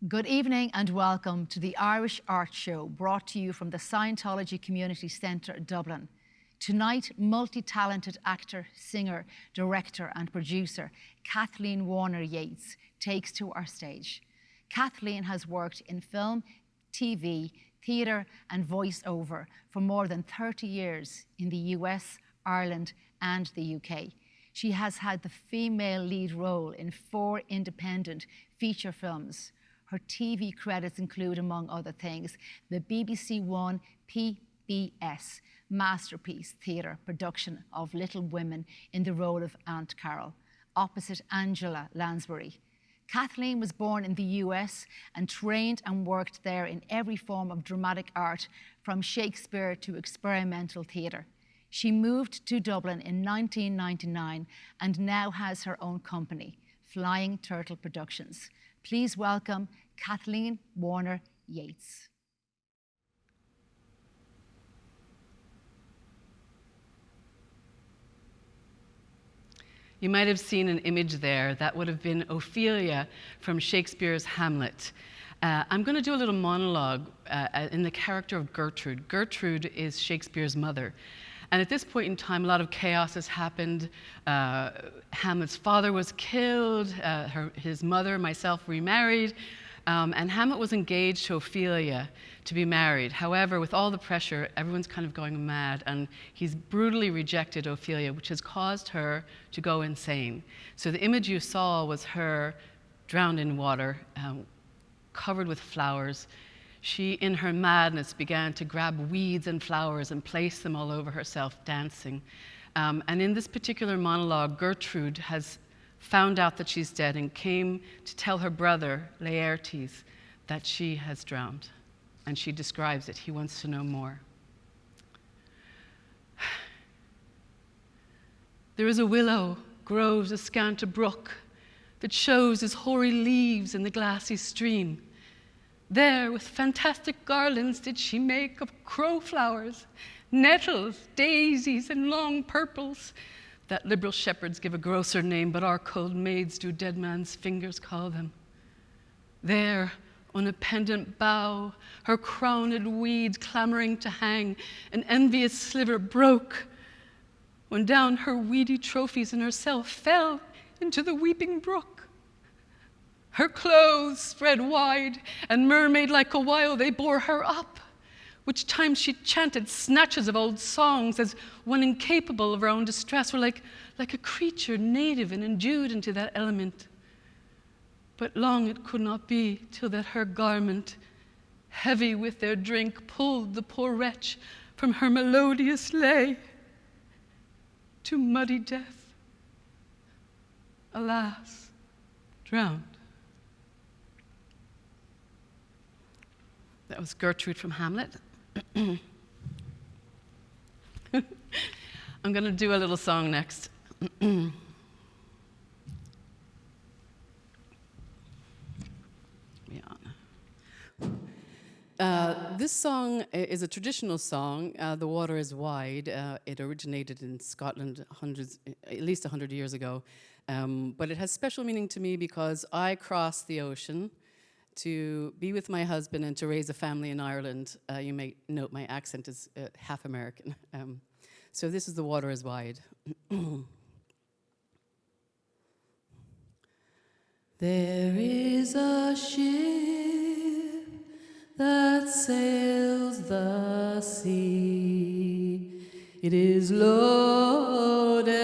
Good evening and welcome to the Irish Art Show, brought to you from the Scientology Community Centre, Dublin. Tonight, multi-talented actor, singer, director and producer Kathleen Warner Yeates takes to our stage. Kathleen has worked in film, TV, theatre and voiceover for more than 30 years in the US, Ireland and the UK. She has had the female lead role in 4 independent feature films. Her TV credits include, among other things, the BBC One PBS masterpiece theatre production of Little Women in the role of Aunt Carroll, opposite Angela Lansbury. Kathleen was born in the US and trained and worked there in every form of dramatic art, from Shakespeare to experimental theatre. She moved to Dublin in 1999 and now has her own company, Flying Turtle Productions. Please welcome Kathleen Warner Yeates. You might have seen an image there. That would have been Ophelia from Shakespeare's Hamlet. I'm going to do a little monologue in the character of Gertrude. Gertrude is Shakespeare's mother. And at this point in time, a lot of chaos has happened. Hamlet's father was killed, his mother, myself, remarried, and Hamlet was engaged to Ophelia to be married. However, with all the pressure, everyone's kind of going mad, and he's brutally rejected Ophelia, which has caused her to go insane. So the image you saw was her drowned in water, covered with flowers. She, in her madness, began to grab weeds and flowers and place them all over herself, dancing. And in this particular monologue, Gertrude has found out that she's dead and came to tell her brother, Laertes, that she has drowned. And she describes it. He wants to know more. There is a willow grows askant a brook that shows his hoary leaves in the glassy stream. There, with fantastic garlands, did she make of crowflowers, nettles, daisies, and long purples, that liberal shepherds give a grosser name, but our cold maids do dead man's fingers call them. There, on a pendant bough, her crowned weeds clamoring to hang, an envious sliver broke, when down her weedy trophies and herself fell into the weeping brook. Her clothes spread wide, and mermaid-like a while they bore her up, which time she chanted snatches of old songs as one incapable of her own distress, or like a creature native and endued into that element. But long it could not be till that her garment, heavy with their drink, pulled the poor wretch from her melodious lay to muddy death. Alas, drowned. That was Gertrude from Hamlet. I'm going to do a little song next. This song is a traditional song. The Water is Wide. It originated in Scotland at least 100 years ago. But it has special meaning to me because I crossed the ocean to be with my husband and to raise a family in Ireland. You may note my accent is half American. So this is The Water is Wide. There is a ship that sails the sea. It is loaded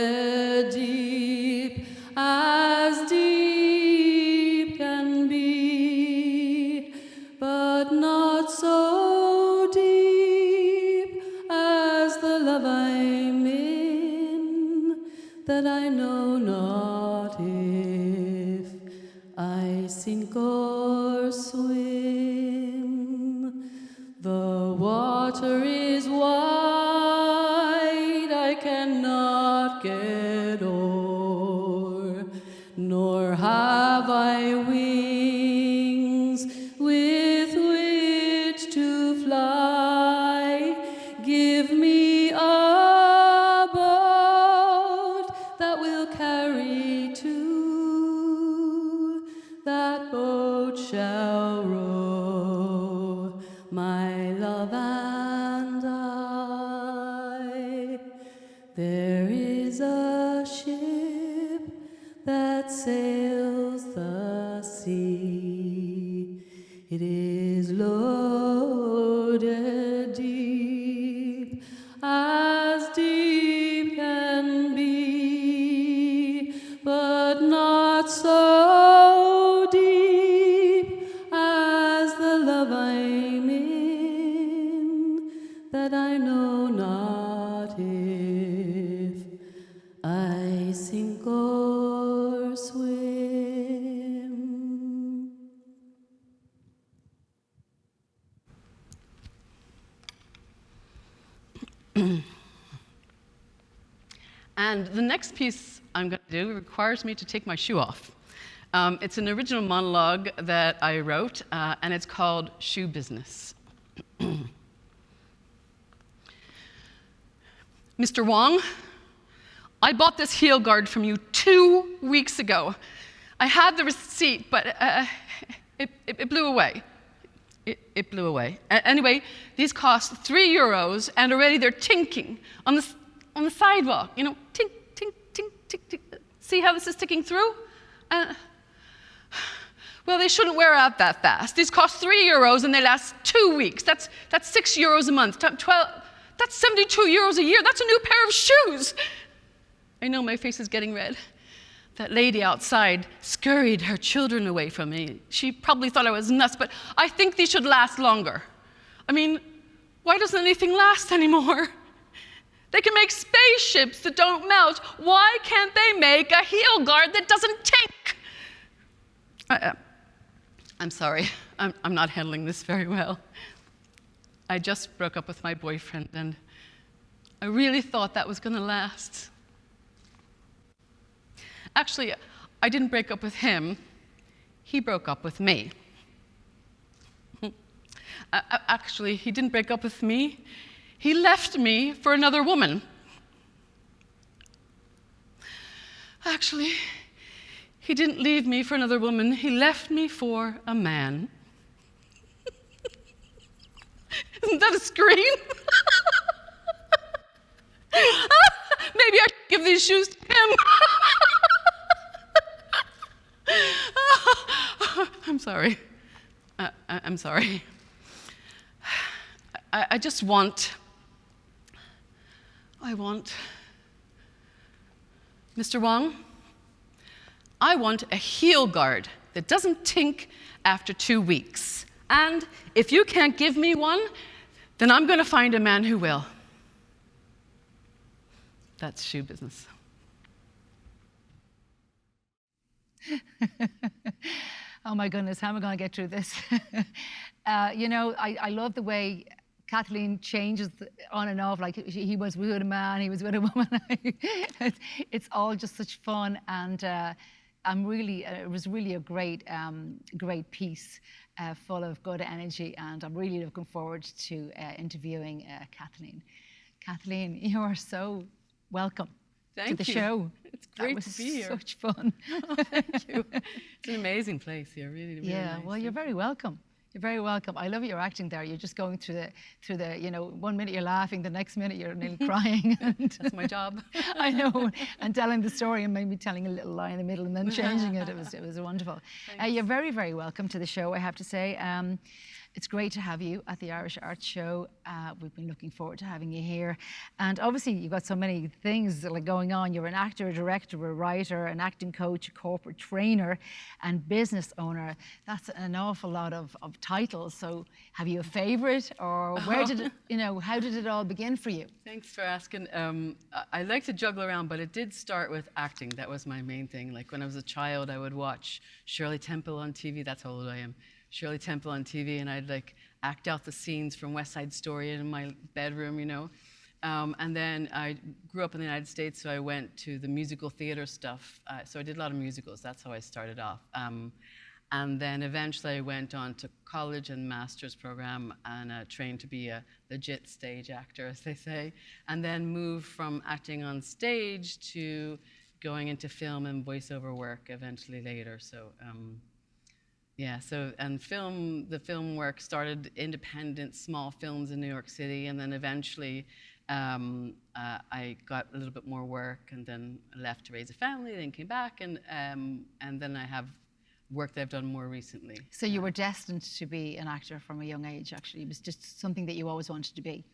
deep as deep can be, but not so deep as the love I'm in, that I know not if I sink or swim. The water is wide, I cannot get o'er, nor have I wings with which to fly. Give me a boat that will carry two, that boat There is a ship that sails the sea. It is loaded deep, as deep can be, but not so deep as the love I'm in, that I know not if I sink or swim. And the next piece I'm going to do requires me to take my shoe off. It's an original monologue that I wrote, and it's called Shoe Business. Mr. Wong, I bought this heel guard from you 2 weeks ago. I had the receipt, but it blew away. It blew away. Anyway, these cost €3, and already they're tinking on the sidewalk. You know, tink, tink, tink, tink, tink. See how this is ticking through? Well, they shouldn't wear out that fast. These cost €3, and they last 2 weeks. That's €6 a month. 12. That's €72 a year. That's a new pair of shoes. I know my face is getting red. That lady outside scurried her children away from me. She probably thought I was nuts, but I think these should last longer. I mean, why doesn't anything last anymore? They can make spaceships that don't melt. Why can't they make a heel guard that doesn't tink? I'm sorry. I'm not handling this very well. I just broke up with my boyfriend, and I really thought that was going to last. Actually, I didn't break up with him. He broke up with me. Actually, he didn't break up with me. He left me for another woman. Actually, he didn't leave me for another woman. He left me for a man. Isn't that a scream? Maybe I should give these shoes to him. I'm sorry. I'm sorry. I just want, Mr. Wong, I want a heel guard that doesn't tink after 2 weeks. And if you can't give me one, then I'm going to find a man who will. That's shoe business. Oh my goodness, how am I going to get through this? You know, I love the way Kathleen changes on and off, like he was with a man, he was with a woman. It's all just such fun, and it was really a great piece, full of good energy, and I'm really looking forward to interviewing Kathleen. Kathleen, you are so welcome to the show. It's great to be here. Such fun. Oh, thank you. It's an amazing place here, really, really yeah, nice. well, you're very welcome. You're very welcome. I love your acting there. You're just going through the, you know, 1 minute you're laughing, the next minute you're nearly crying. That's my job. I know, and telling the story and maybe telling a little lie in the middle and then changing it. It was wonderful. You're very, very welcome to the show, I have to say. It's great to have you at the Irish Arts Show. We've been looking forward to having you here. And obviously you've got so many things like going on. You're an actor, a director, a writer, an acting coach, a corporate trainer, and business owner. That's an awful lot of titles. So have you a favorite, or where did it, you know, how did it all begin for you? Thanks for asking. I like to juggle around, but it did start with acting. That was my main thing. Like when I was a child, I would watch Shirley Temple on TV. That's how old I am. Shirley Temple on TV, and I'd like act out the scenes from West Side Story in my bedroom, you know. And then I grew up in the United States, so I went to the musical theater stuff. So I did a lot of musicals. That's how I started off. And then eventually I went on to college and master's program and trained to be a legit stage actor, as they say. And then moved from acting on stage to going into film and voiceover work eventually later. So. Yeah, so, and the film work started independent, small films in New York City, and then eventually I got a little bit more work and then left to raise a family, then came back, and then I have work that I've done more recently. So you were destined to be an actor from a young age, actually. It was just something that you always wanted to be.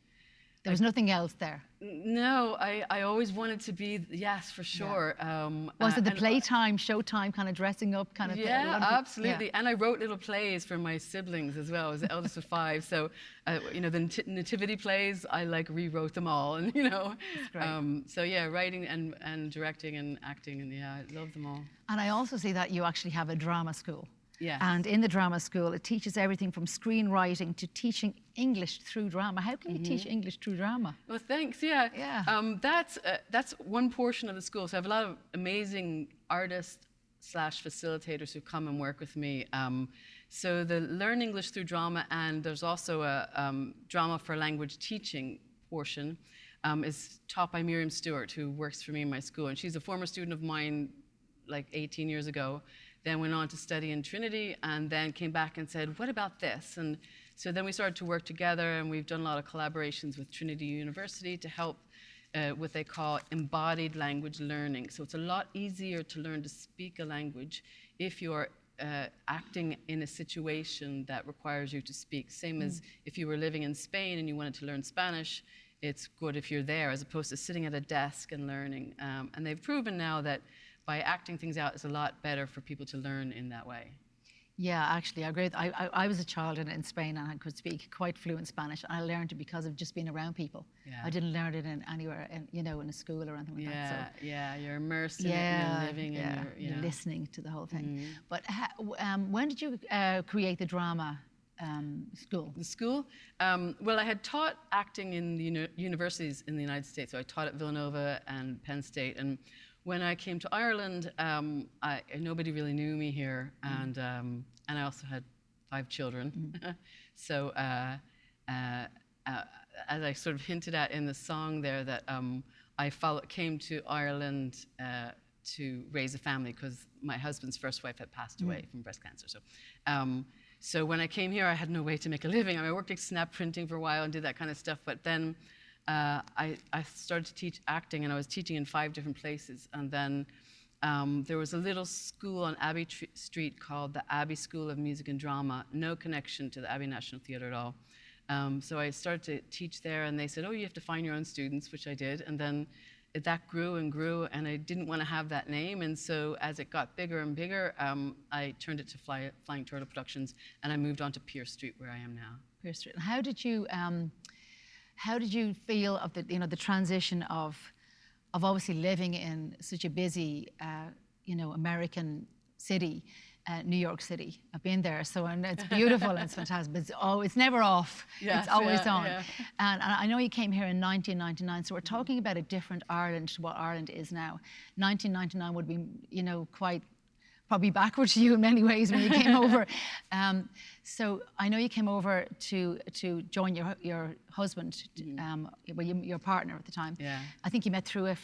There was nothing else there. No, I always wanted to be, yes, for sure. Yeah. Was it the playtime, showtime, kind of dressing up kind of thing? Yeah, absolutely. Yeah. And I wrote little plays for my siblings as well. I was the eldest of 5, so the nativity plays, I rewrote them all, and That's great. So yeah, writing and directing and acting, and yeah, I love them all. And I also see that you actually have a drama school. Yes. And in the drama school, it teaches everything from screenwriting to teaching English through drama. How can you teach English through drama? Well, thanks. Yeah. Yeah. That's one portion of the school. So I have a lot of amazing artists / facilitators who come and work with me. So the Learn English Through Drama, and there's also a drama for language teaching portion, is taught by Miriam Stewart, who works for me in my school. And she's a former student of mine, 18 years ago. Then went on to study in Trinity, and then came back and said, what about this? And so then we started to work together, and we've done a lot of collaborations with Trinity University to help what they call embodied language learning. So it's a lot easier to learn to speak a language if you're acting in a situation that requires you to speak. Same as if you were living in Spain and you wanted to learn Spanish, it's good if you're there as opposed to sitting at a desk and learning. And they've proven now that by acting things out, it's a lot better for people to learn in that way. Yeah, actually, I agree. I was a child in Spain, and I could speak quite fluent Spanish. And I learned it because of just being around people. Yeah. I didn't learn it anywhere, in a school or anything like that. So. Yeah, you're immersed in it, and you're living, and you're listening to the whole thing. But when did you create the drama school? The school? Well, I had taught acting in the universities in the United States. So I taught at Villanova and Penn State. And when I came to Ireland, nobody really knew me here, and I also had 5 children. So as I sort of hinted at in the song there, that I came to Ireland to raise a family because my husband's first wife had passed away from breast cancer. So when I came here, I had no way to make a living. I worked at snap printing for a while and did that kind of stuff, but then I started to teach acting, and I was teaching in 5 different places. And then there was a little school on Abbey Street called the Abbey School of Music and Drama, no connection to the Abbey National Theatre at all. So I started to teach there, and they said, oh, you have to find your own students, which I did. And then that grew and grew, and I didn't want to have that name. And so as it got bigger and bigger, I turned it to Flying Turtle Productions, and I moved on to Pierce Street, where I am now. Pierce Street. And how did you feel of the transition of obviously living in such a busy, American city, New York City? I've been there, and it's beautiful and it's fantastic, but it's never off. It's always on. Yeah. And I know you came here in 1999, so we're talking about a different Ireland to what Ireland is now. 1999 would be, quite probably backwards to you in many ways when you came over. So I know you came over to join your husband, your partner at the time. Yeah. I think you met through a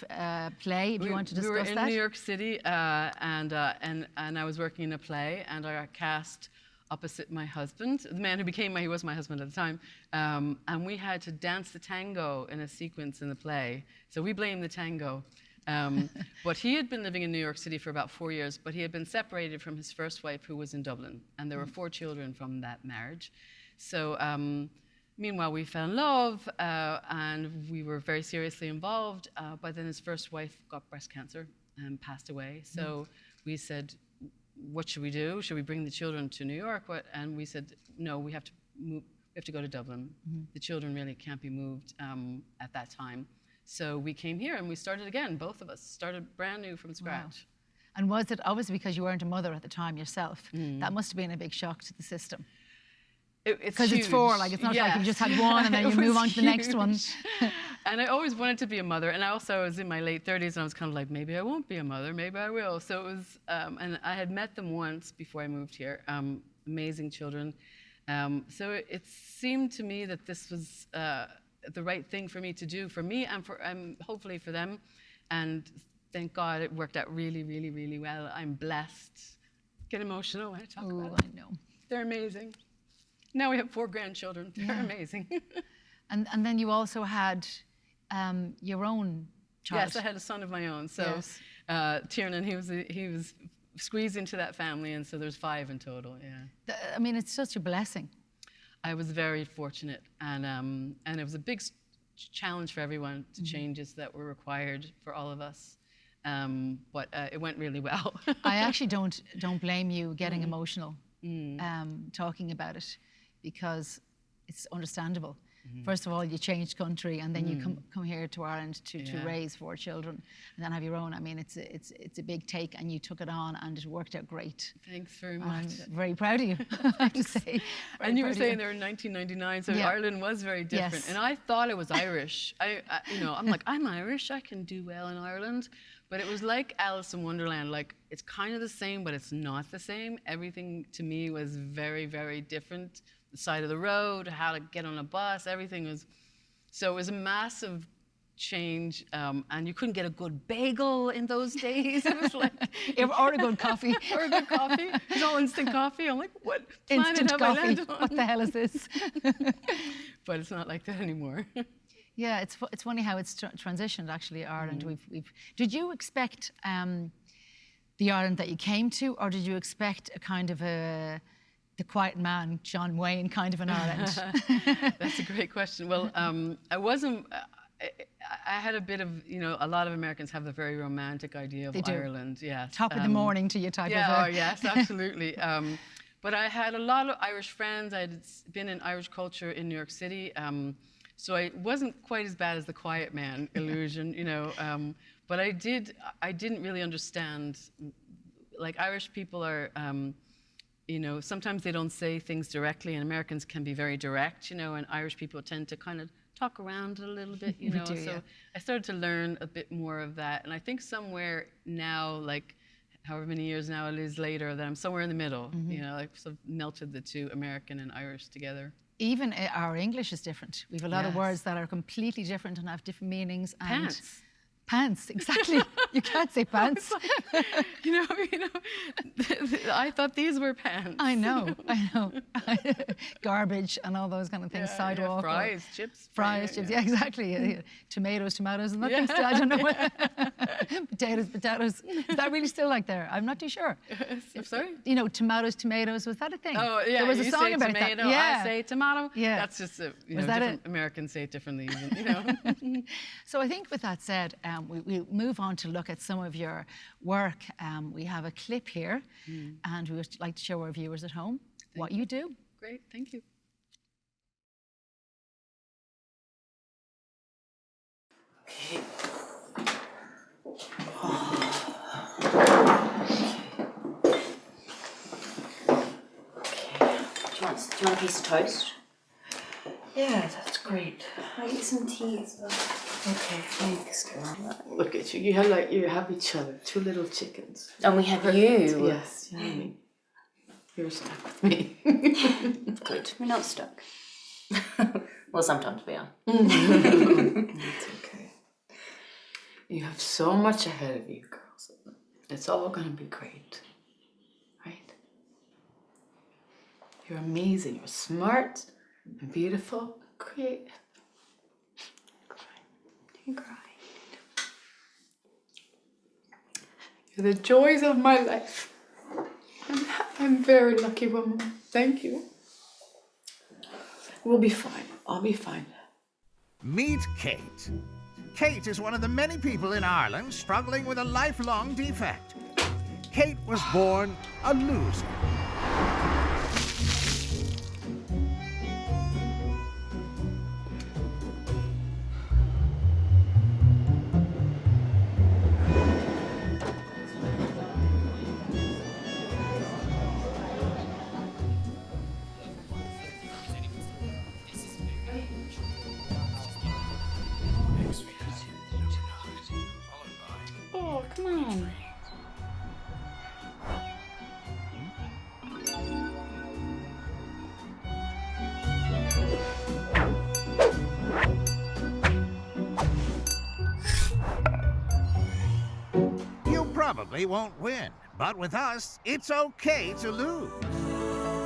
play. Do you want to discuss that? We were in New York City, and I was working in a play, and I got cast opposite my husband, the man who he was my husband at the time, and we had to dance the tango in a sequence in the play. So we blamed the tango. But he had been living in New York City for about 4 years, but he had been separated from his first wife, who was in Dublin, and there were 4 children from that marriage. So meanwhile, we fell in love, and we were very seriously involved, but then his first wife got breast cancer and passed away. So we said, what should we do? Should we bring the children to New York? And we said, no, we have to move. We have to go to Dublin. The children really can't be moved at that time. So we came here and we started again. Both of us started brand new from scratch. Wow. And was it obviously because you weren't a mother at the time yourself? That must have been a big shock to the system. Because it's 4, it's not like you just had one and then you move on to the next one. And I always wanted to be a mother. And I was in my late 30s, and I was kind of like, maybe I won't be a mother, maybe I will. So it was, and I had met them once before I moved here. Amazing children. So it seemed to me that this was the right thing for me to do, for me and hopefully for them. And thank God it worked out really, really, really well. I'm blessed. Get emotional when I talk about it. I know. They're amazing. Now we have 4 grandchildren. They're amazing. And then you also had your own child. Yes, I had a son of my own. So Yes. Tiernan, he was squeezed into that family, and so there's 5 in total. Yeah. I mean, it's such a blessing. I was very fortunate, and it was a big challenge for everyone to changes that were required for all of us. But it went really well. I actually don't blame you getting emotional talking about it, because it's understandable. First of all, you changed country, and then you come here to Ireland to raise 4 children, and then have your own. I mean, it's a big take, and you took it on, and it worked out great. Thanks very much. I'm very proud of you, I have to say. And you were saying there in 1999, so Ireland was very different. Yes. And I thought it was Irish. I'm like, I'm Irish, I can do well in Ireland. But it was like Alice in Wonderland, like it's kind of the same, but it's not the same. Everything to me was very, very different. The side of the road, how to get on a bus, everything was, so it was a massive change, and you couldn't get a good bagel in those days. It was like, Or a good coffee. Or a good coffee. It was all instant coffee. I'm like, what planet Instant have coffee. I landed on? What the hell is this? But it's not like that anymore. Yeah, it's funny how it's transitioned, actually, Ireland. Did you expect the Ireland that you came to, or did you expect a kind of the quiet man, John Wayne, kind of an Ireland? That's a great question. Well, I wasn't, I had a bit of, a lot of Americans have the very romantic idea of Ireland. Yes. Top of the morning to you type of. Yeah, yes, absolutely. But I had a lot of Irish friends. I had been in Irish culture in New York City. So I wasn't quite as bad as the quiet man illusion, but I didn't really understand, like Irish people are, sometimes they don't say things directly, and Americans can be very direct, and Irish people tend to kind of talk around it a little bit, So I started to learn a bit more of that, and I think somewhere now, like however many years now it is later, that I'm somewhere in the middle, like sort of melted the two, American and Irish, together. Even our English is different. We have a lot of words that are completely different and have different meanings. And pants, exactly. You can't say pants. I thought these were pants. I know. Garbage and all those kind of things. Sidewalk. Fries, chips. Chips. Yeah, exactly. Tomatoes, and that thing still, I don't know. Potatoes. Is that really still like there? I'm not too sure. I'm sorry? Tomatoes, was that a thing? Oh, yeah. There was a song about tomato, that. Yeah. I say tomato. Yeah. That's just, Was that different Americans say it differently even, So I think with that said, we'll move on to look at some of your work. We have a clip here, and we would like to show our viewers at home what you do. Great, thank you. Okay. Do you want a piece of toast? Yeah, that's great. I'll get some tea as well. Okay, thanks, girl. Look at you. You have each other. 2 little chickens. And we have you. Yes, you and me. You're stuck with me. Good. We're not stuck. Well, sometimes we are. It's okay. You have so much ahead of you, girls. It's all gonna be great. Right? You're amazing. You're smart and beautiful and creative. You cry. You're the joys of my life. I'm a very lucky woman. Thank you. We'll be fine. I'll be fine. Meet Kate. Kate is one of the many people in Ireland struggling with a lifelong defect. Kate was born a loser. Oh, come on. You probably won't win, but with us, it's okay to lose.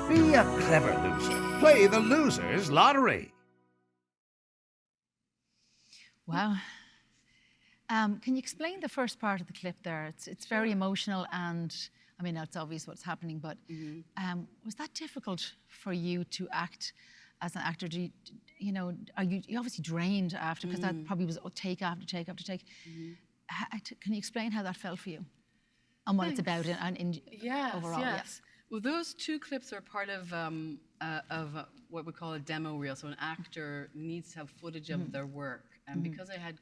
Be a clever loser. Play the Loser's Lottery. Wow. Can you explain the first part of the clip there? It's very emotional, and I mean, it's obvious what's happening, but was that difficult for you to act as an actor? Are you obviously drained after, because that probably was take after take after take. Can you explain how that felt for you and what it's about and overall? Yes. Well, those two clips are part of what we call a demo reel. So an actor needs to have footage of their work. And because I had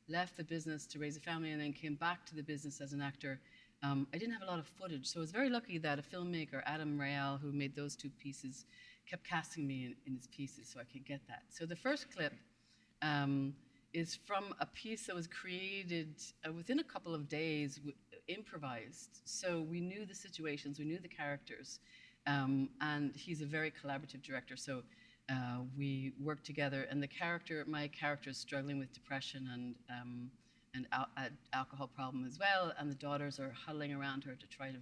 left the business to raise a family and then came back to the business as an actor, I didn't have a lot of footage. So I was very lucky that a filmmaker, Adam Rayal, who made those two pieces, kept casting me in his pieces so I could get that. So the first clip is from a piece that was created within a couple of days, improvised. So we knew the situations, we knew the characters, and he's a very collaborative director. So we worked together, and my character is struggling with depression and alcohol problem as well, and the daughters are huddling around her to try to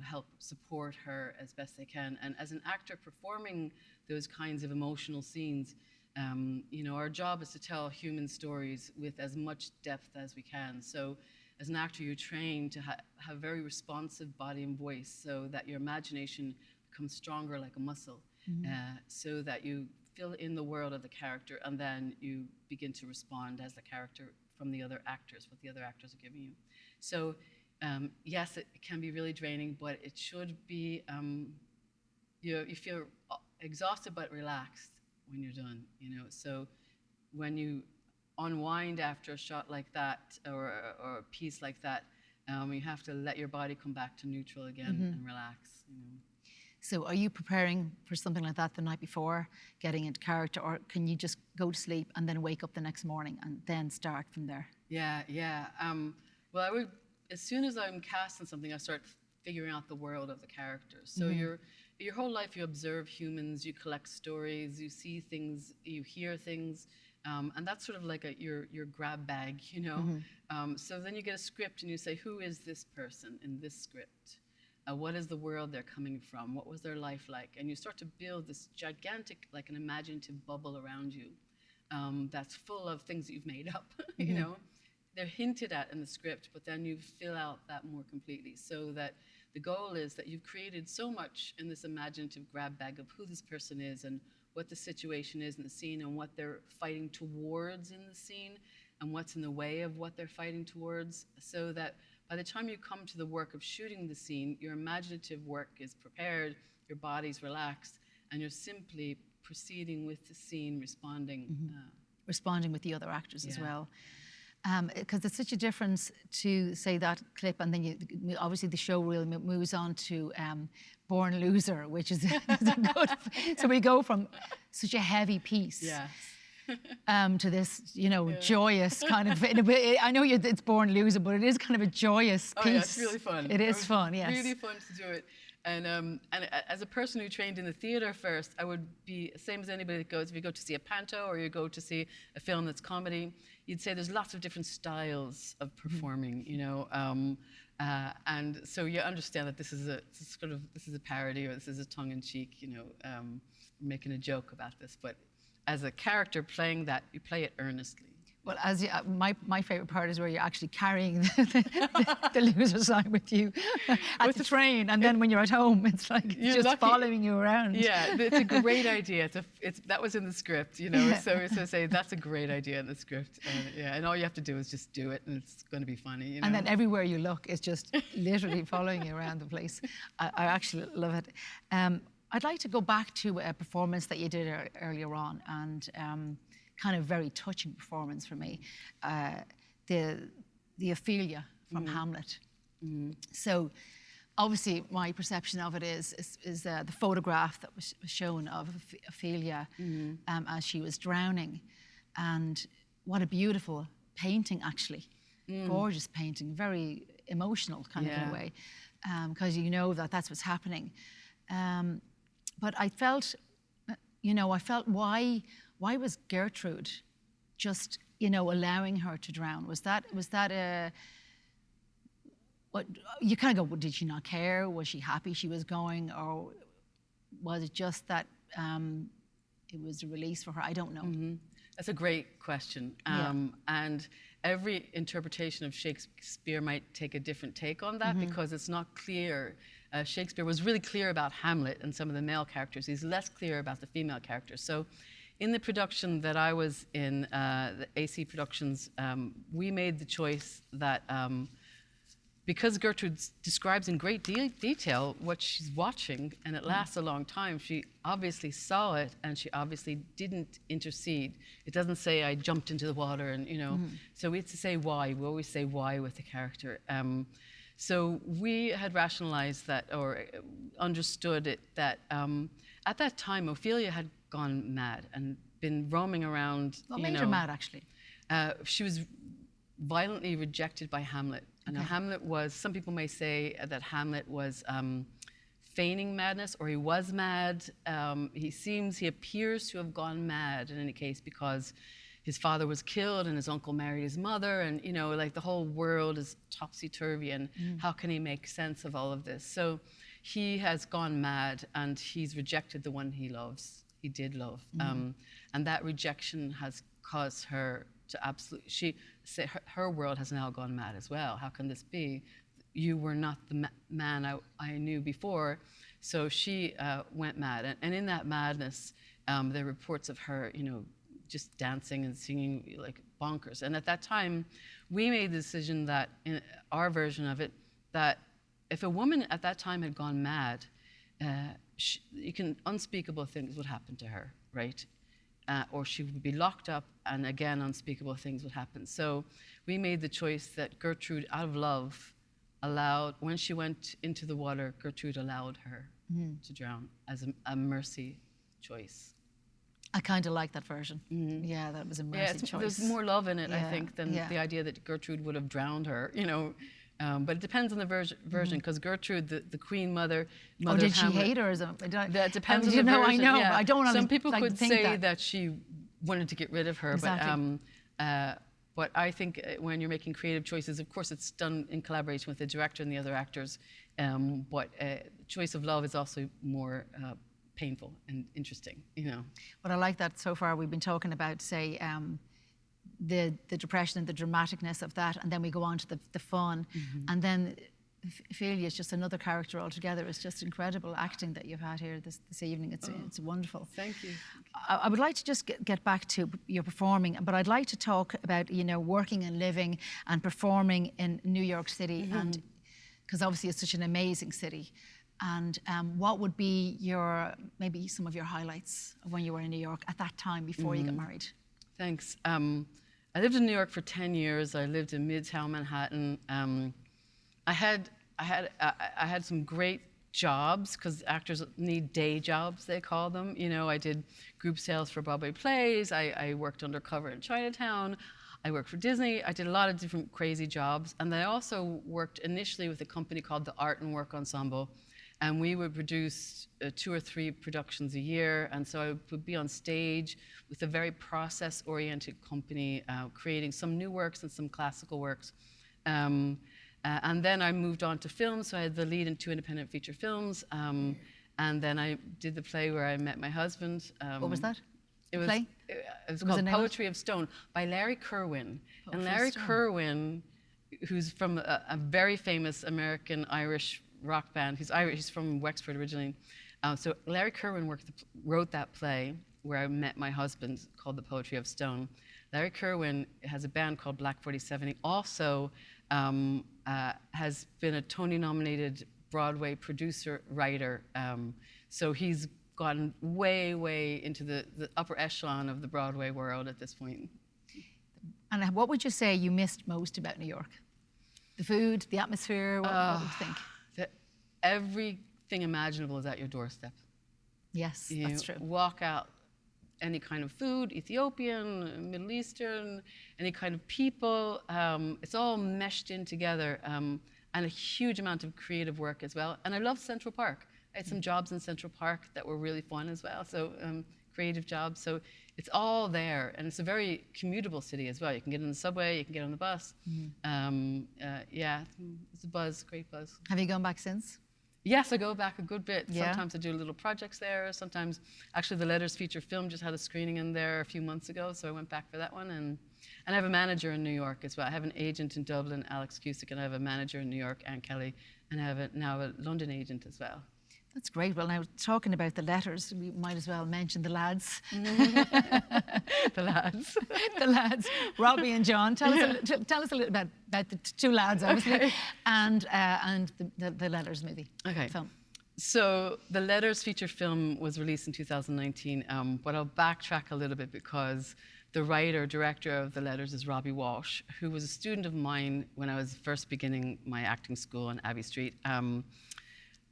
help support her as best they can. And as an actor performing those kinds of emotional scenes, our job is to tell human stories with as much depth as we can. So as an actor, you're trained to have very responsive body and voice so that your imagination becomes stronger like a muscle, so that you fill in the world of the character, and then you begin to respond as the character from the other actors, what the other actors are giving you. So yes, it can be really draining, but it should be, you feel exhausted but relaxed when you're done, So when you unwind after a shot like that or a piece like that, you have to let your body come back to neutral again and relax. So are you preparing for something like that the night before, getting into character, or can you just go to sleep and then wake up the next morning and then start from there? Yeah. Well, I would, as soon as I'm casting something, I start figuring out the world of the characters. So your whole life you observe humans, you collect stories, you see things, you hear things, and that's sort of like your grab bag, So then you get a script and you say, who is this person in this script? What is the world they're coming from? What was their life like? And you start to build this gigantic, like an imaginative bubble around you that's full of things that you've made up, They're hinted at in the script, but then you fill out that more completely, so that the goal is that you've created so much in this imaginative grab bag of who this person is and what the situation is in the scene and what they're fighting towards in the scene and what's in the way of what they're fighting towards, so that by the time you come to the work of shooting the scene, your imaginative work is prepared, your body's relaxed, and you're simply proceeding with the scene, responding. Responding with the other actors as well. Because it's such a difference to say that clip, and then obviously the show reel moves on to Born Loser, which is good. So we go from such a heavy piece to this, joyous kind of. I know it's Born Loser, but it is kind of a joyous piece. Oh yeah, it's really fun. It is fun, yes. Really fun to do it. And as a person who trained in the theater first, I would be same as anybody that goes. If you go to see a panto or you go to see a film that's comedy, you'd say there's lots of different styles of performing, and so you understand that this is a parody, or this is a tongue-in-cheek, making a joke about this. But as a character playing that, you play it earnestly. Well, my favorite part is where you're actually carrying the loser sign with you at the train, and then when you're at home, it's like it's just following you around. Yeah, it's a great idea. That was in the script, So say that's a great idea in the script, and all you have to do is just do it, and it's going to be funny. And then everywhere you look, it's just literally following you around the place. I actually love it. I'd like to go back to a performance that you did earlier on, and. Kind of very touching performance for me, the Ophelia from Hamlet. So obviously my perception of it is the photograph that was shown of Ophelia as she was drowning, and what a beautiful painting, actually. Gorgeous painting, very emotional kind of in a way, because that's what's happening. But I felt why was Gertrude just, allowing her to drown? Was that what you kind of go, well, did she not care? Was she happy she was going? Or was it just that it was a release for her? I don't know. That's a great question. And every interpretation of Shakespeare might take a different take on that because it's not clear. Shakespeare was really clear about Hamlet and some of the male characters. He's less clear about the female characters. So in the production that I was in, the AC Productions, we made the choice that because Gertrude describes in great detail what she's watching, and it lasts a long time, she obviously saw it, and she obviously didn't intercede. It doesn't say, I jumped into the water, and so we have to say why. We always say why with the character. So we had rationalized that, or understood it, that at that time, Ophelia had gone mad and been roaming around. What made her mad, actually? She was violently rejected by Hamlet. And Hamlet was, some people may say that Hamlet was feigning madness, or he was mad. He appears to have gone mad in any case because his father was killed and his uncle married his mother, and like the whole world is topsy-turvy, and how can he make sense of all of this? So he has gone mad, and he's rejected the one he loves, he did love. And that rejection has caused her to her world has now gone mad as well. How can this be? You were not the man I knew before. So she went mad. And in that madness, there are reports of her, just dancing and singing like bonkers. And at that time, we made the decision that, in our version of it, that if a woman at that time had gone mad, unspeakable things would happen to her, right? Or she would be locked up, and again, unspeakable things would happen. So we made the choice that Gertrude, out of love, when she went into the water, Gertrude allowed her to drown as a mercy choice. I kind of like that version. Yeah, that was a mercy choice. There's more love in it, I think, than the idea that Gertrude would have drowned her, but it depends on the version, because Gertrude, the Queen Mother or did of Hamlet, she hate her? that depends on the version. I know. I don't want to. Some people could say that she wanted to get rid of her, exactly. But I think when you're making creative choices, of course, it's done in collaboration with the director and the other actors. But choice of love is also more painful and interesting, But I like that so far we've been talking about, say, the depression and the dramaticness of that, and then we go on to the fun, and then Ophelia is just another character altogether. It's just incredible acting that you've had here this evening. It's wonderful. Thank you. I would like to just get back to your performing, but I'd like to talk about working and living and performing in New York City, and because obviously it's such an amazing city. And what would be maybe some of your highlights of when you were in New York at that time before you got married? Thanks. I lived in New York for 10 years. I lived in Midtown Manhattan. I had some great jobs, because actors need day jobs, they call them. I did group sales for Broadway plays. I worked undercover in Chinatown. I worked for Disney. I did a lot of different crazy jobs. And I also worked initially with a company called the Art and Work Ensemble. And we would produce 2 or 3 productions a year. And so I would be on stage with a very process-oriented company, creating some new works and some classical works. And then I moved on to film, so I had the lead in 2 independent feature films. And then I did the play where I met my husband. What was that? It was called Poetry of Stone by Larry Kerwin. And Larry Kerwin, who's from a very famous American-Irish rock band. He's Irish. He's from Wexford originally. So Larry Kerwin wrote that play where I met my husband, called The Poetry of Stone. Larry Kerwin has a band called Black 47. He also has been a Tony-nominated Broadway producer, writer. So he's gotten way, way into the upper echelon of the Broadway world at this point. And what would you say you missed most about New York? The food, the atmosphere, what would you think? Everything imaginable is at your doorstep. Yes, that's true. Walk out, any kind of food, Ethiopian, Middle Eastern, any kind of people. It's all meshed in together, and a huge amount of creative work as well. And I love Central Park. I had some jobs in Central Park that were really fun as well, so creative jobs. So it's all there, and it's a very commutable city as well. You can get on the subway, you can get on the bus. Yeah, it's a buzz, great buzz. Have you gone back since? Yes, I go back a good bit. Yeah. Sometimes I do little projects there. Sometimes, actually, the Letters feature film just had a screening in there a few months ago, so I went back for that one. And I have a manager in New York as well. I have an agent in Dublin, Alex Cusick, and I have a manager in New York, Aunt Carroll, and I have now a London agent as well. That's great. Well, now talking about the letters, we might as well mention the lads. The lads. The lads, Robbie and John. Tell us a little bit about the two lads, obviously, Okay. and the Letters movie. Okay. Film. So the Letters feature film was released in 2019, but I'll backtrack a little bit because the writer, director of the Letters is Robbie Walsh, who was a student of mine when I was first beginning my acting school on Abbey Street.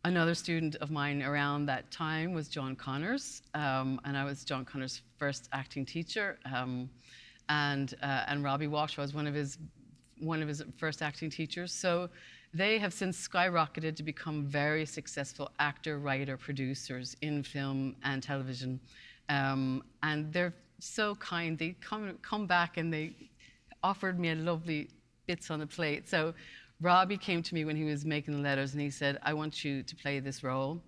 Another student of mine around that time was John Connors, and I was John Connors' first acting teacher. And Robbie Walsh was one of his first acting teachers. So they have since skyrocketed to become very successful actor, writer, producers in film and television. And they're so kind. They come back and they offered me a lovely bits on the plate. So Robbie came to me when he was making the Letters and he said, I want you to play this role.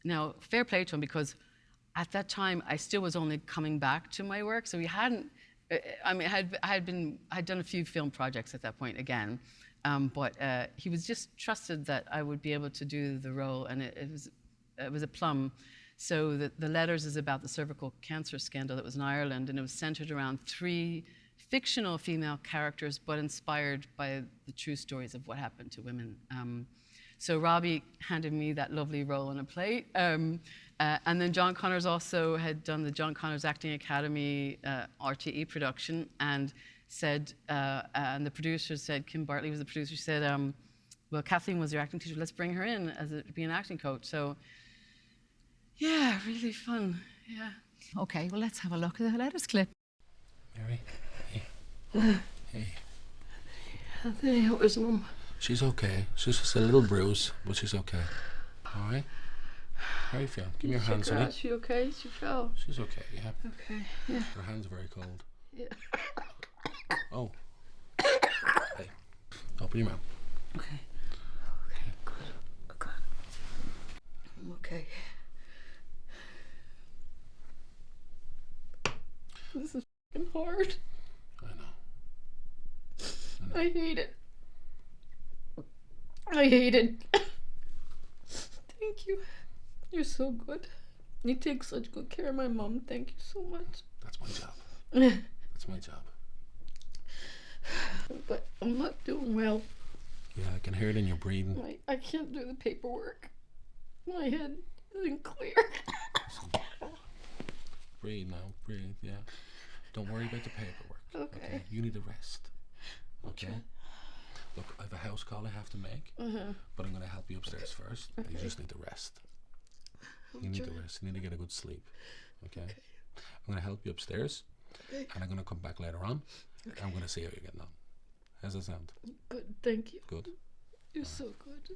Now, fair play to him, because at that time I still was only coming back to my work. So he hadn't, I mean, I'd done a few film projects at that point again, but he was just trusted that I would be able to do the role, and it was a plum. So the Letters is about the cervical cancer scandal that was in Ireland, and it was centered around 3 fictional female characters, but inspired by the true stories of what happened to women. So Robbie handed me that lovely role on a plate. And then John Connors also had done the John Connors Acting Academy RTE production, and said, and the producer said, Kim Bartley was the producer, said, well, Kathleen was your acting teacher, let's bring her in to be an acting coach. So yeah, really fun, yeah. Okay, well, let's have a look at the Letters clip. Mary, hey. Hey. Hey, where's Mum? She's okay. She's just a little bruise, but she's okay. All right? How are you feeling? Give me your hands, honey. She okay? She fell. She's okay, yeah. Okay, yeah. Her hands are very cold. Yeah. Oh. Hey. Open your mouth. Okay. Okay, good. Good. I'm okay. This is fucking hard. I know. I hate it. I hate it. Thank you. You're so good. You take such good care of my mom. Thank you so much. That's my job. That's my job. But I'm not doing well. Yeah, I can hear it in your breathing. I can't do the paperwork. My head isn't clear. Breathe now, breathe, yeah. Don't worry about the paperwork. Okay. You need a rest. Okay? Look, I have a house call I have to make, but I'm going to help you upstairs first. Okay. You just need to rest. You need to rest. You need to get a good sleep. Okay? I'm going to help you upstairs, and I'm going to come back later on, and I'm going to see how you're getting on. How's that sound? Good, thank you. Good. You're so good.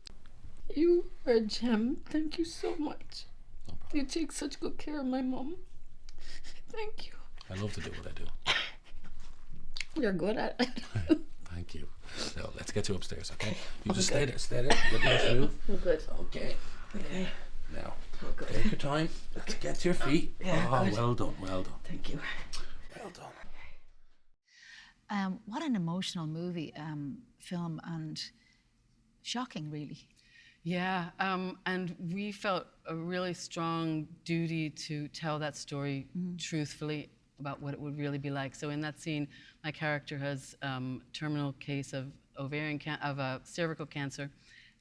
You are a gem. Thank you so much. No problem. You take such good care of my mom. Thank you. I love to do what I do. You're good at it. Thank you. So let's get you upstairs, okay? You just stay there, stay there. Let me move. I'm good. Okay. Okay. Now, good. take your time. Let's get to your feet. Yeah, oh, good. well done, well done. Thank you. Well done. What an emotional movie, film, and shocking, really. Yeah, and we felt a really strong duty to tell that story truthfully about what it would really be like. So in that scene, my character has terminal case of cervical cancer,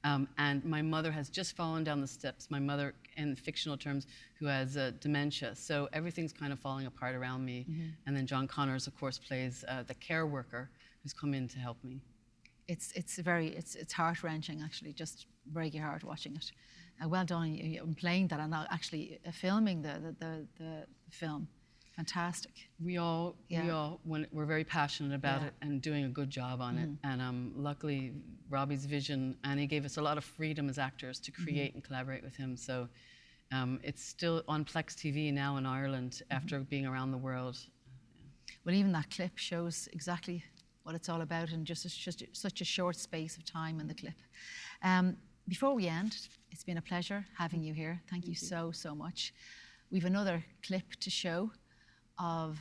and my mother has just fallen down the steps. My mother, in fictional terms, who has dementia. So everything's kind of falling apart around me. And then John Connors, of course, plays the care worker who's come in to help me. It's heart-wrenching, actually. Just break your heart watching it. Well done in playing that and actually filming the film. Fantastic. We're very passionate about it and doing a good job on it. And luckily, Robbie's vision, and he gave us a lot of freedom as actors to create and collaborate with him. So it's still on Plex TV now in Ireland after being around the world. Well, even that clip shows exactly what it's all about in just such a short space of time in the clip. Before we end, It's been a pleasure having you here. Thank you so, so much. We've another clip to show of,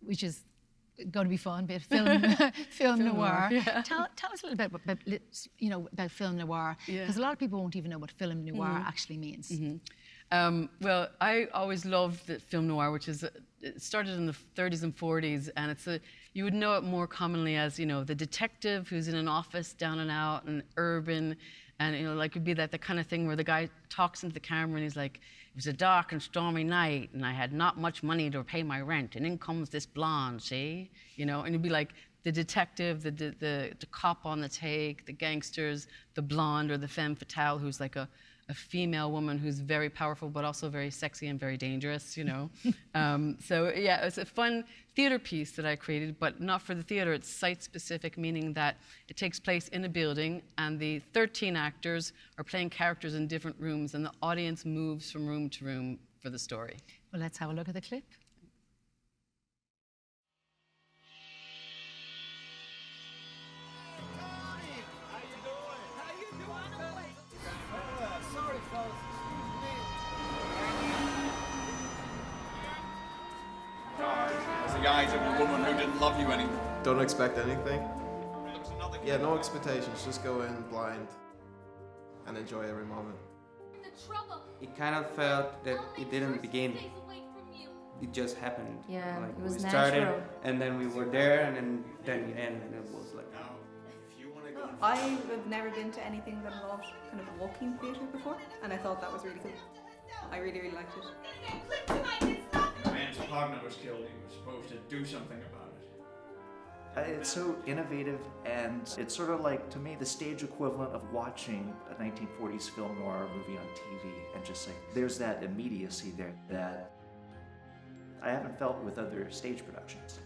which is going to be fun, but film noir. Yeah. Tell us a little bit about film noir, because a lot of people won't even know what film noir actually means. Well, I always loved the film noir, which is it started in the 30s and 40s, and you would know it more commonly as the detective who's in an office down and out and urban, and like it'd be the kind of thing where the guy talks into the camera and he's like, "It was a dark and stormy night, and I had not much money to pay my rent, and in comes this blonde, see?" And it'd be like the detective, the cop on the take, the gangsters, the blonde or the femme fatale who's like a female woman who's very powerful but also very sexy and very dangerous, So yeah, it's a fun theater piece that I created, but not for the theater. It's site-specific, meaning that it takes place in a building and the 13 actors are playing characters in different rooms and the audience moves from room to room for the story. Well, let's have a look at the clip. The eyes of a woman who didn't love you anymore. Don't expect anything. Yeah, no expectations. Just go in blind and enjoy every moment. It kind of felt that it didn't begin. It just happened. Yeah, like it was we started, natural. and then we were there, and then we ended, and it was like. I have never been to anything that involved kind of walking theatre before, and I thought that was really cool. I really, really liked it. The man's partner was killed. He was supposed to do something about it. It's so innovative, and it's sort of like, to me, the stage equivalent of watching a 1940s film noir movie on TV, and just like, there's that immediacy there that I haven't felt with other stage productions.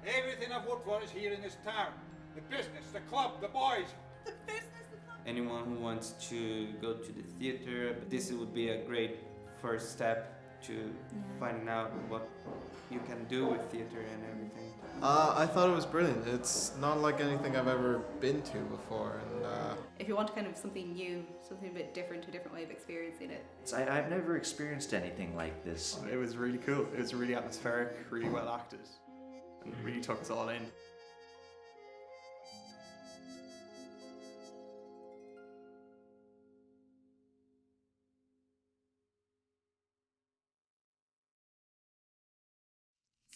Everything I've worked for is here in this town. The business, the club, the boys. Anyone who wants to go to the theater, this would be a great first step to finding out what you can do with theater and everything. I thought it was brilliant. It's not like anything I've ever been to before, and If you want kind of something new, something a bit different, a different way of experiencing it. I've never experienced anything like this. it was really cool. It was really atmospheric, really well acted, and it really took us all in.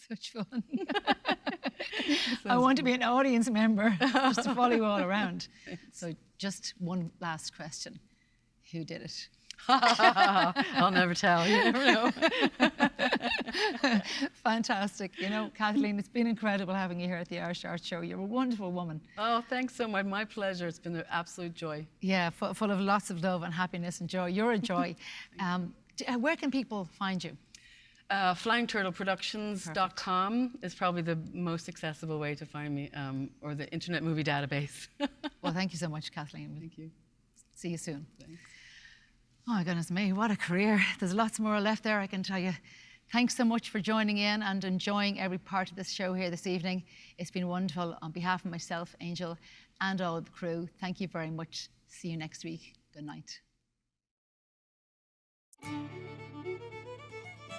Such fun. I want to be an audience member just to follow you all around. So just one last question. Who did it? I'll never tell. You never know. Fantastic. Kathleen, it's been incredible having you here at the Irish Art Show. You're a wonderful woman. Oh, thanks so much. My pleasure. It's been an absolute joy. Yeah, full of lots of love and happiness and joy. You're a joy. Where can people find you? FlyingTurtleProductions.com is probably the most accessible way to find me, or the Internet Movie Database. Well, thank you so much, Kathleen. Thank you. See you soon. Thanks. Oh my goodness me, what a career. There's lots more left there, I can tell you. Thanks so much for joining in and enjoying every part of this show here this evening. It's been wonderful. On behalf of myself, Angel, and all the crew, thank you very much. See you next week. Good night.